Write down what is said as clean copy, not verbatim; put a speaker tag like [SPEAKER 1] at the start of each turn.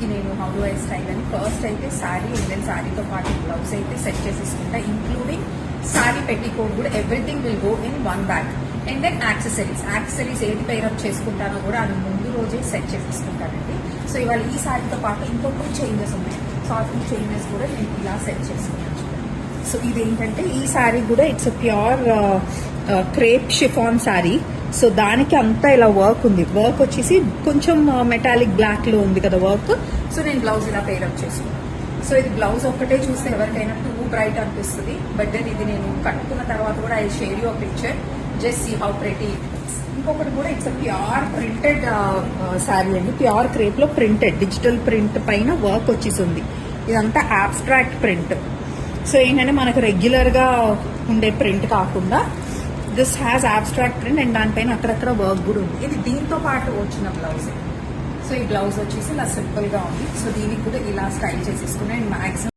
[SPEAKER 1] శారీకి నేను how do I style అని ఫస్ట్ అయితే శారీ అండ్ దెన్ శారీతో పాటు బ్లౌజ్ అయితే సెట్ చేసేసుకుంటా, ఇంక్లూడింగ్ శారీ పెట్టికోట్ కూడా everything will go in one bag. And then accessories ఏది పేరప్ చేసుకుంటానో కూడా అది ముందు రోజే సెట్ చేసేసుకుంటానండి. సో ఇవాళ ఈ శారీతో పాటు ఇంకో 2 చేంజెస్ ఉన్నాయి. సో ఆ 2 చేంజెస్ కూడా నేను ఇలా సెట్ చేసుకున్నాను. సో ఇదేంటంటే ఈ శారీ కూడా it's pure crepe chiffon sari. So దానికి అంతా ఇలా వర్క్ ఉంది. వర్క్ వచ్చేసి కొంచెం మెటాలిక్ బ్లాక్ లో ఉంది కదా వర్క్. సో నేను బ్లౌజ్ ఇలా పేరప్ చేసుకున్నాను. సో ఇది బ్లౌజ్ ఒక్కటే చూస్తే ఎవరికైనా టూ బ్రైట్ అనిపిస్తుంది. బట్ దెన్ ఇది నేను కట్టుకున్న తర్వాత కూడా I share you picture, just see how pretty. ఇంకొకటి కూడా ఇట్స్ ప్యూర్ ప్రింటెడ్ శారీ అండి. ప్యూర్ క్రేప్ లో ప్రింటెడ్ డిజిటల్ ప్రింట్ పైన వర్క్ వచ్చేసింది. ఇదంతా ఆబ్స్ట్రాక్ట్ ప్రింట్. సో ఏంటంటే మనకు రెగ్యులర్ గా ఉండే ప్రింట్ కాకుండా this has abstract print and దానిపైన అక్కడక్కడ వర్క్ కూడా ఉంది. ఇది దీంతో పాటు వచ్చిన బ్లౌజ్. సో ఈ బ్లౌజ్ వచ్చేసి ఇలా సింపుల్ గా ఉంది. సో దీనికి కూడా ఇలా స్టైల్ చేసేసుకుని అండ్ మాక్సిమం